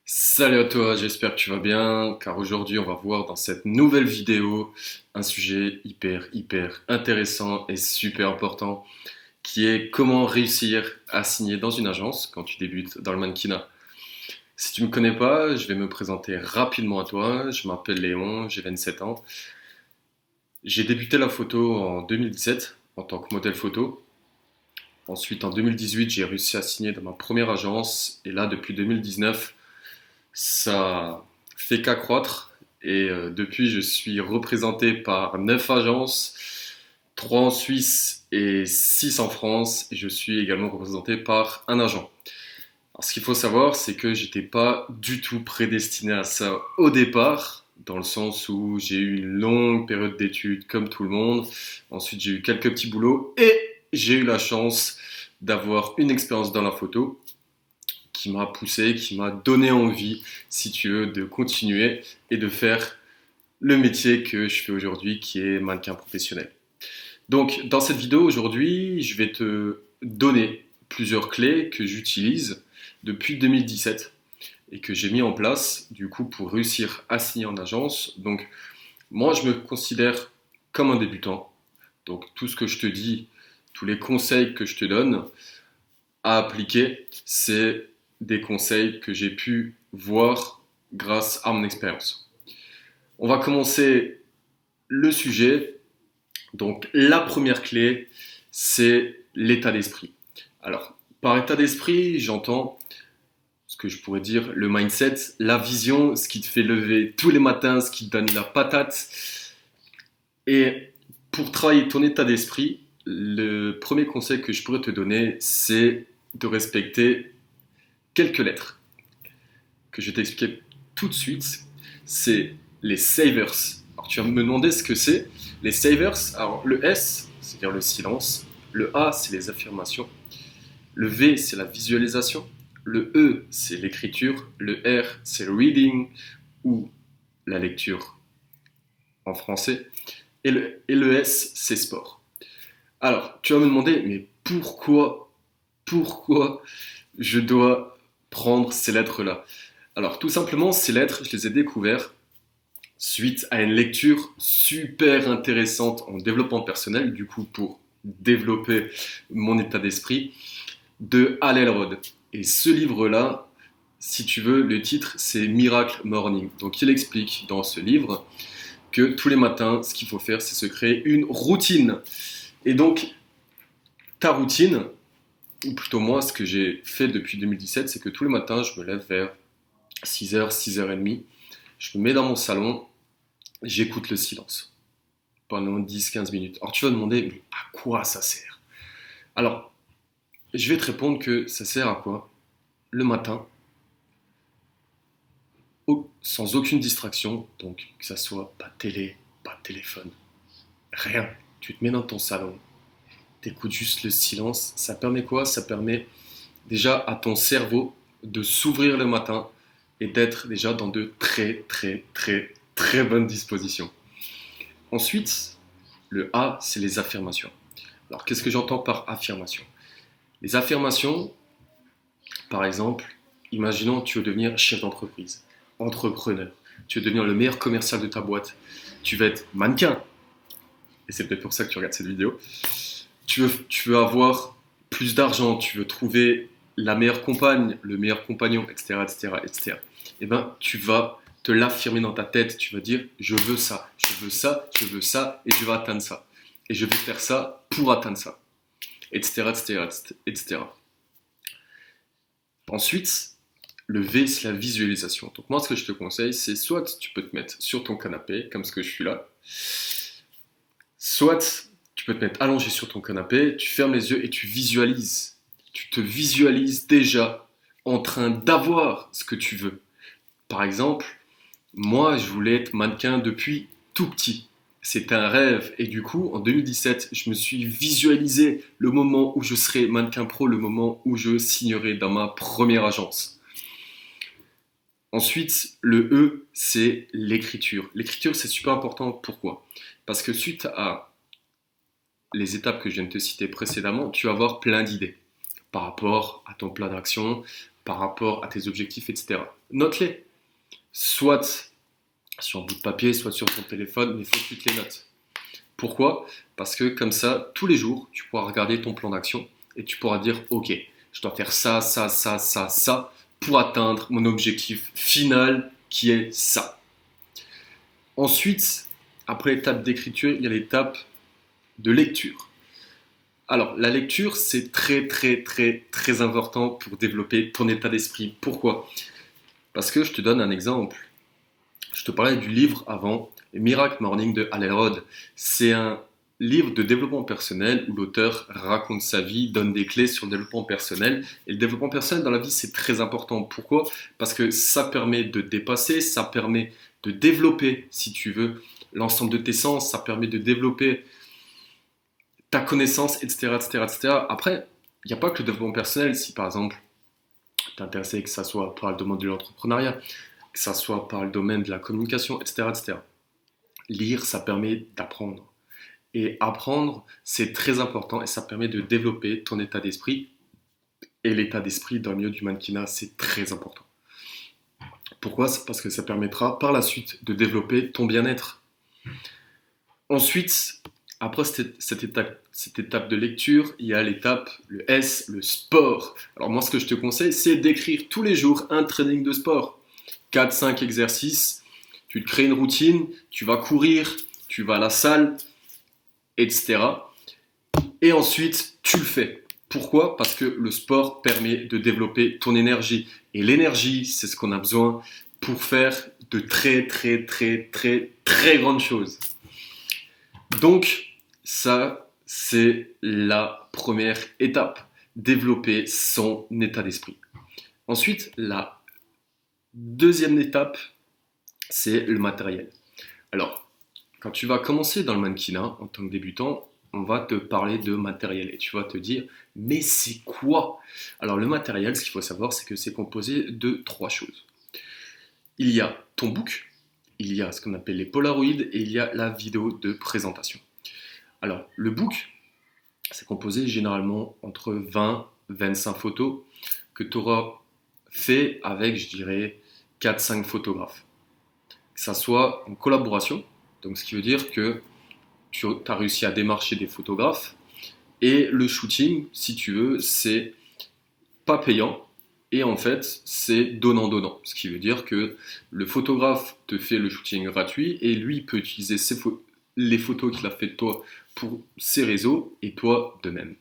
Salut à toi, j'espère que tu vas bien, car aujourd'hui on va voir dans cette nouvelle vidéo un sujet hyper intéressant et super important, qui est comment réussir à signer dans une agence quand tu débutes dans le mannequinat. Si tu me connais pas, je vais me présenter rapidement à toi. Je m'appelle Léon, j'ai 27 ans. J'ai débuté la photo en 2017 en tant que modèle photo. Ensuite, en 2018, j'ai réussi à signer dans ma première agence. Et là, depuis 2019, ça fait qu'accroître. Et depuis, je suis représenté par 9 agences, 3 en Suisse et 6 en France. Et je suis également représenté par un agent. Alors, ce qu'il faut savoir, c'est que j'étais pas du tout prédestiné à ça au départ, dans le sens où j'ai eu une longue période d'études comme tout le monde. Ensuite, j'ai eu quelques petits boulots et j'ai eu la chance d'avoir une expérience dans la photo qui m'a poussé, qui m'a donné envie, si tu veux, de continuer et de faire le métier que je fais aujourd'hui, qui est mannequin professionnel. Donc, dans cette vidéo aujourd'hui, je vais te donner plusieurs clés que j'utilise depuis 2017 et que j'ai mis en place, du coup, pour réussir à signer en agence. Donc, moi, je me considère comme un débutant. Donc, tout ce que je te dis, tous les conseils que je te donne, à appliquer, c'est des conseils que j'ai pu voir grâce à mon expérience. On va commencer le sujet. Donc la première clé, c'est l'état d'esprit. Alors, par état d'esprit, j'entends ce que je pourrais dire, le mindset, la vision, ce qui te fait lever tous les matins, ce qui te donne la patate. Et pour travailler ton état d'esprit, le premier conseil que je pourrais te donner, c'est de respecter quelques lettres que je vais t'expliquer tout de suite. C'est les savers. Alors tu vas me demander ce que c'est. Les savers, alors le S, c'est-à-dire le silence. Le A, c'est les affirmations. Le V, c'est la visualisation. Le E, c'est l'écriture. Le R, c'est le reading ou la lecture en français. Et le S, c'est sport. Alors, tu vas me demander, mais pourquoi je dois prendre ces lettres-là? Alors, tout simplement, ces lettres, je les ai découvertes suite à une lecture super intéressante en développement personnel, du coup, pour développer mon état d'esprit, de Hal Elrod. Et ce livre-là, si tu veux, le titre, c'est Miracle Morning. Donc, il explique dans ce livre que tous les matins, ce qu'il faut faire, c'est se créer une routine. Et donc, ta routine, ou plutôt moi, ce que j'ai fait depuis 2017, c'est que tous les matins, je me lève vers 6h, 6h30. Je me mets dans mon salon, j'écoute le silence pendant 10-15 minutes. Alors tu vas demander, mais à quoi ça sert? Alors, je vais te répondre que ça sert à quoi? Le matin, sans aucune distraction, donc que ça soit pas de télé, pas de téléphone, rien. Tu te mets dans ton salon, t'écoutes juste le silence. Ça permet quoi? Ça permet déjà à ton cerveau de s'ouvrir le matin et d'être déjà dans de très bonnes dispositions. Ensuite, le A, c'est les affirmations. Alors, qu'est-ce que j'entends par affirmation? Les affirmations, par exemple, imaginons tu veux devenir chef d'entreprise, entrepreneur, tu veux devenir le meilleur commercial de ta boîte, tu veux être mannequin, et c'est peut-être pour ça que tu regardes cette vidéo, tu veux avoir plus d'argent, tu veux trouver la meilleure compagne, le meilleur compagnon, etc. Et ben, tu vas te l'affirmer dans ta tête, tu vas dire je veux ça, je veux ça, je veux ça, et je vais atteindre ça. Et je vais faire ça pour atteindre ça, etc. Ensuite, le V, c'est la visualisation. Donc moi, ce que je te conseille, c'est soit tu peux te mettre sur ton canapé, comme ce que je suis là, soit tu peux te mettre allongé sur ton canapé, tu fermes les yeux et tu visualises. Tu te visualises déjà en train d'avoir ce que tu veux. Par exemple, moi, je voulais être mannequin depuis tout petit. C'était un rêve. Et du coup, en 2017, je me suis visualisé le moment où je serai mannequin pro, le moment où je signerai dans ma première agence. Ensuite, le E, c'est l'écriture. L'écriture, c'est super important. Pourquoi? Parce que suite à les étapes que je viens de te citer précédemment, tu vas avoir plein d'idées par rapport à ton plan d'action, par rapport à tes objectifs, etc. Note-les, soit sur un bout de papier, soit sur ton téléphone, mais il faut que tu te les notes. Pourquoi? Parce que comme ça, tous les jours, tu pourras regarder ton plan d'action et tu pourras dire, ok, je dois faire ça, ça, ça, ça, ça, pour atteindre mon objectif final qui est ça. Ensuite, après l'étape d'écriture, il y a l'étape de lecture. Alors, la lecture, c'est très, très, très, très important pour développer ton état d'esprit. Pourquoi? Parce que je te donne un exemple. Je te parlais du livre avant, Miracle Morning de Hal Elrod. C'est un livre de développement personnel où l'auteur raconte sa vie, donne des clés sur le développement personnel. Et le développement personnel dans la vie, c'est très important. Pourquoi? Parce que ça permet de dépasser, ça permet de développer, si tu veux, l'ensemble de tes sens, ça permet de développer ta connaissance, etc., etc., etc. Après, il n'y a pas que le développement personnel. Si par exemple, tu es intéressé que ça soit par le domaine de l'entrepreneuriat, que ça soit par le domaine de la communication, etc., etc. Lire, ça permet d'apprendre. Et apprendre, c'est très important et ça permet de développer ton état d'esprit. Et l'état d'esprit dans le milieu du mannequinat, c'est très important. Pourquoi? C'est parce que ça permettra par la suite de développer ton bien-être. Ensuite, après cette étape de lecture, il y a l'étape, le S, le sport. Alors moi, ce que je te conseille, c'est d'écrire tous les jours un training de sport. 4-5 exercices, tu te crées une routine, tu vas courir, tu vas à la salle, etc. Et ensuite, tu le fais. Pourquoi? Parce que le sport permet de développer ton énergie. Et l'énergie, c'est ce qu'on a besoin pour faire de très, très, très, très, très grandes choses. Donc, ça, c'est la première étape. Développer son état d'esprit. Ensuite, la deuxième étape, c'est le matériel. Alors, quand tu vas commencer dans le mannequinat en tant que débutant, on va te parler de matériel et tu vas te dire, mais c'est quoi? Alors le matériel, ce qu'il faut savoir, c'est que c'est composé de 3 choses. Il y a ton book, il y a ce qu'on appelle les polaroids et il y a la vidéo de présentation. Alors le book, c'est composé généralement entre 20-25 photos que tu auras fait avec, je dirais, 4-5 photographes. Que ça soit en collaboration, donc ce qui veut dire que tu as réussi à démarcher des photographes et le shooting, si tu veux, c'est pas payant et en fait c'est donnant-donnant, ce qui veut dire que le photographe te fait le shooting gratuit et lui peut utiliser les photos qu'il a fait de toi pour ses réseaux et toi de même.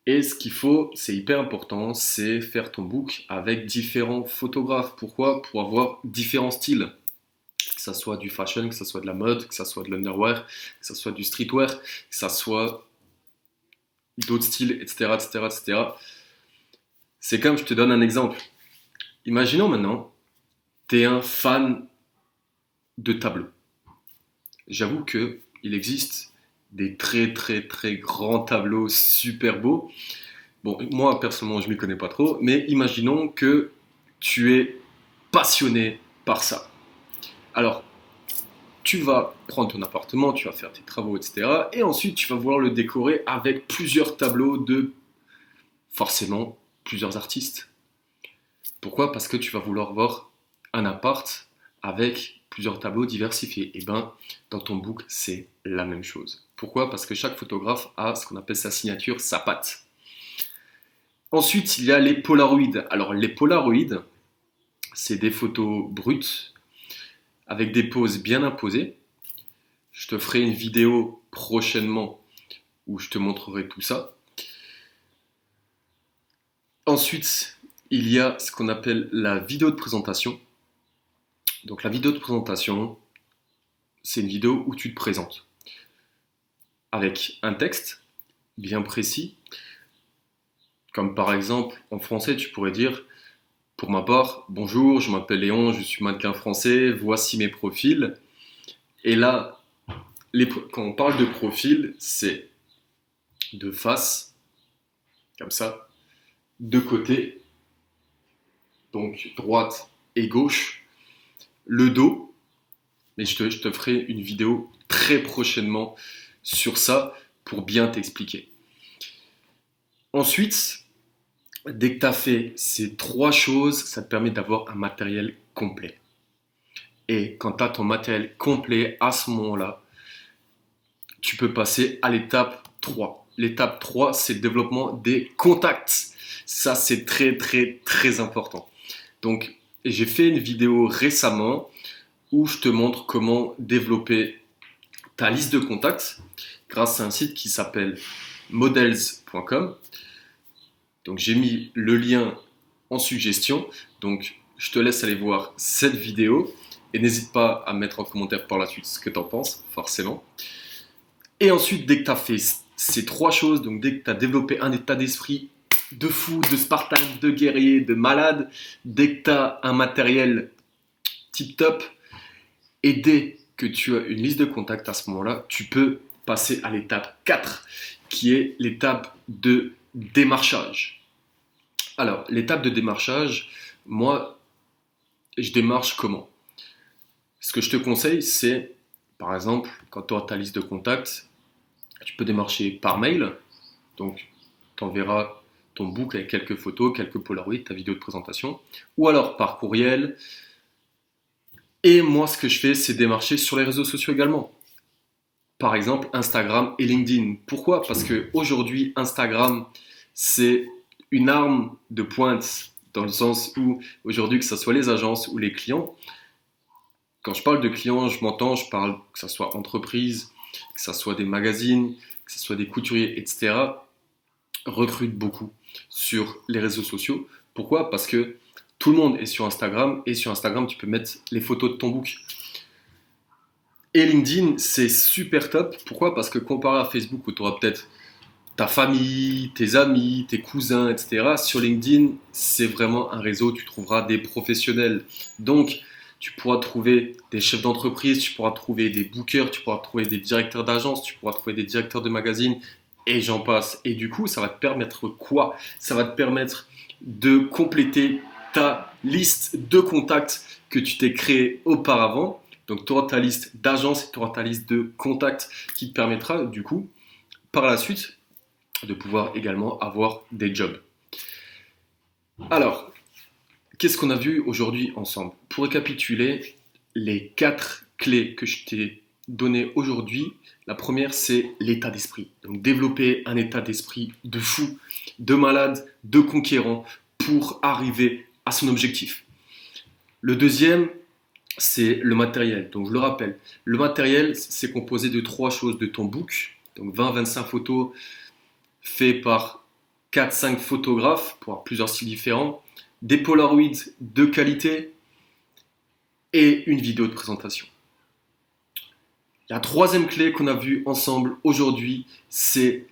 Et ce qu'il faut, c'est hyper important, c'est faire ton book avec différents photographes. Pourquoi? Pour avoir différents styles. Que ça soit du fashion, que ça soit de la mode, que ça soit de l'underwear, que ça soit du streetwear, que ça soit d'autres styles, etc., etc., etc. C'est comme, je te donne un exemple. Imaginons maintenant, tu es un fan de tableaux. J'avoue qu'il existe des très très très grands tableaux super beaux. Bon, moi personnellement, je ne m'y connais pas trop, mais imaginons que tu es passionné par ça. Alors, tu vas prendre ton appartement, tu vas faire tes travaux, etc. Et ensuite, tu vas vouloir le décorer avec plusieurs tableaux de, forcément, plusieurs artistes. Pourquoi? Parce que tu vas vouloir voir un appart avec plusieurs tableaux diversifiés. Et bien, dans ton book, c'est la même chose. Pourquoi? Parce que chaque photographe a ce qu'on appelle sa signature, sa patte. Ensuite, il y a les polaroids. Alors, les polaroids, c'est des photos brutes avec des poses bien imposées. Je te ferai une vidéo prochainement où je te montrerai tout ça. Ensuite, il y a ce qu'on appelle la vidéo de présentation. Donc la vidéo de présentation, c'est une vidéo où tu te présentes avec un texte bien précis. Comme par exemple, en français, tu pourrais dire, pour ma part, bonjour, je m'appelle Léon, je suis mannequin français, voici mes profils. Et là, quand on parle de profil, c'est de face, comme ça, de côté, donc droite et gauche, le dos, mais je te ferai une vidéo très prochainement sur ça pour bien t'expliquer. Ensuite, Dès que tu as fait ces 3 choses, ça te permet d'avoir un matériel complet. Et quand tu as ton matériel complet, à ce moment-là, tu peux passer à l'étape 3. L'étape 3, c'est le développement des contacts. Ça, c'est très, très, très important. Donc, j'ai fait une vidéo récemment où je te montre comment développer ta liste de contacts grâce à un site qui s'appelle models.com. Donc, j'ai mis le lien en suggestion. Donc, je te laisse aller voir cette vidéo et n'hésite pas à mettre en commentaire par la suite ce que tu en penses, forcément. Et ensuite, dès que tu as fait ces 3 choses, donc dès que tu as développé un état d'esprit de fou, de Spartan, de guerrier, de malade, dès que tu as un matériel tip top, et dès que tu as une liste de contacts, à ce moment-là, tu peux passer à l'étape 4, qui est l'étape de démarchage. Alors, l'étape de démarchage, moi, je démarche comment? Ce que je te conseille, c'est, par exemple, quand tu auras ta liste de contacts, tu peux démarcher par mail. Donc, tu enverras ton book avec quelques photos, quelques Polaroids, ta vidéo de présentation. Ou alors par courriel. Et moi, ce que je fais, c'est démarcher sur les réseaux sociaux également. Par exemple, Instagram et LinkedIn. Pourquoi? Parce qu'aujourd'hui, Instagram, c'est une arme de pointe. Dans le sens où, aujourd'hui, que ce soit les agences ou les clients, quand je parle de clients, je parle que ce soit entreprise, que ce soit des magazines, que ce soit des couturiers, etc., recrutent beaucoup sur les réseaux sociaux. Pourquoi? Parce que tout le monde est sur Instagram et sur Instagram, tu peux mettre les photos de ton book. Et LinkedIn, c'est super top. Pourquoi? Parce que comparé à Facebook où tu auras peut-être ta famille, tes amis, tes cousins, etc., sur LinkedIn, c'est vraiment un réseau où tu trouveras des professionnels. Donc, tu pourras trouver des chefs d'entreprise, tu pourras trouver des bookers, tu pourras trouver des directeurs d'agence, tu pourras trouver des directeurs de magazines, et j'en passe. Et du coup, ça va te permettre quoi? Ça va te permettre de compléter ta liste de contacts que tu t'es créé auparavant. Donc, tu auras ta liste d'agences et tu auras ta liste de contacts qui te permettra, du coup, par la suite, de pouvoir également avoir des jobs. Alors, qu'est-ce qu'on a vu aujourd'hui ensemble? Pour récapituler, les 4 clés que je t'ai données aujourd'hui, la première, c'est l'état d'esprit. Donc, développer un état d'esprit de fou, de malade, de conquérant pour arriver à son objectif. Le deuxième, c'est le matériel. Donc, je le rappelle, le matériel, c'est composé de 3 choses. De ton book, donc 20-25 photos faits par 4-5 photographes pour avoir plusieurs styles différents, des Polaroids de qualité et une vidéo de présentation. La troisième clé qu'on a vue ensemble aujourd'hui, c'est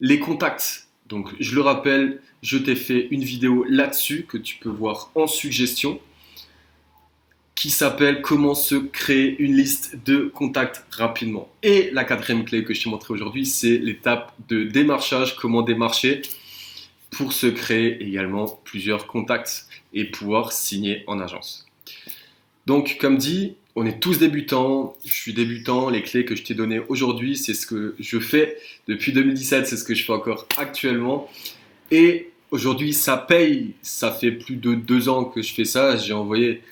les contacts. Donc, je le rappelle, je t'ai fait une vidéo là-dessus que tu peux voir en suggestion qui s'appelle comment se créer une liste de contacts rapidement. Et la quatrième clé que je t'ai montré aujourd'hui, c'est l'étape de démarchage, comment démarcher pour se créer également plusieurs contacts et pouvoir signer en agence. Donc, comme dit, on est tous débutants, je suis débutant, les clés que je t'ai données aujourd'hui, c'est ce que je fais depuis 2017, c'est ce que je fais encore actuellement. Et aujourd'hui, ça paye, ça fait plus de 2 ans que je fais ça, j'ai envoyé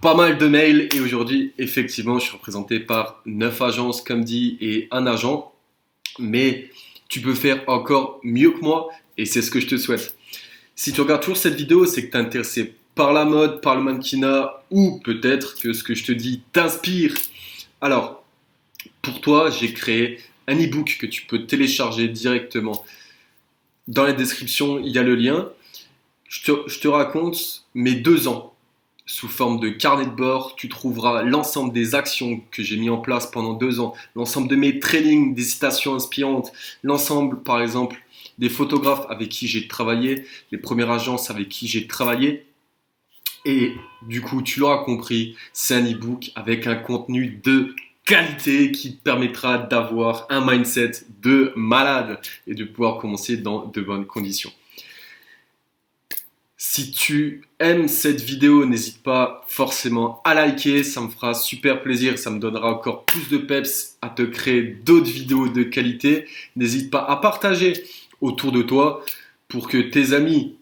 pas mal de mails et aujourd'hui, effectivement, je suis représenté par 9 agences, comme dit, et un agent. Mais tu peux faire encore mieux que moi et c'est ce que je te souhaite. Si tu regardes toujours cette vidéo, c'est que tu es intéressé par la mode, par le mannequinat ou peut-être que ce que je te dis t'inspire. Alors, pour toi, j'ai créé un e-book que tu peux télécharger directement. Dans la description, il y a le lien. Je te raconte mes 2 ans. Sous forme de carnet de bord, tu trouveras l'ensemble des actions que j'ai mis en place pendant 2 ans, l'ensemble de mes trainings, des citations inspirantes, l'ensemble, par exemple, des photographes avec qui j'ai travaillé, les premières agences avec qui j'ai travaillé. Et du coup, tu l'auras compris, c'est un e-book avec un contenu de qualité qui te permettra d'avoir un mindset de malade et de pouvoir commencer dans de bonnes conditions. Si tu aimes cette vidéo, n'hésite pas forcément à liker, ça me fera super plaisir, ça me donnera encore plus de peps à te créer d'autres vidéos de qualité. N'hésite pas à partager autour de toi pour que tes amis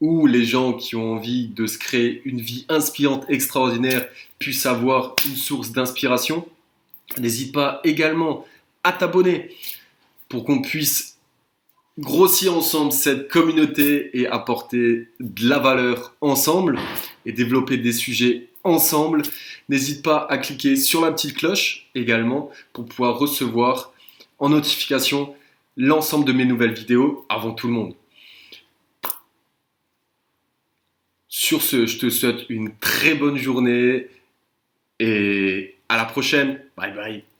ou les gens qui ont envie de se créer une vie inspirante, extraordinaire, puissent avoir une source d'inspiration. N'hésite pas également à t'abonner pour qu'on puisse grossir ensemble cette communauté et apporter de la valeur ensemble et développer des sujets ensemble. N'hésite pas à cliquer sur la petite cloche également pour pouvoir recevoir en notification l'ensemble de mes nouvelles vidéos avant tout le monde. Sur ce, je te souhaite une très bonne journée et à la prochaine. Bye bye.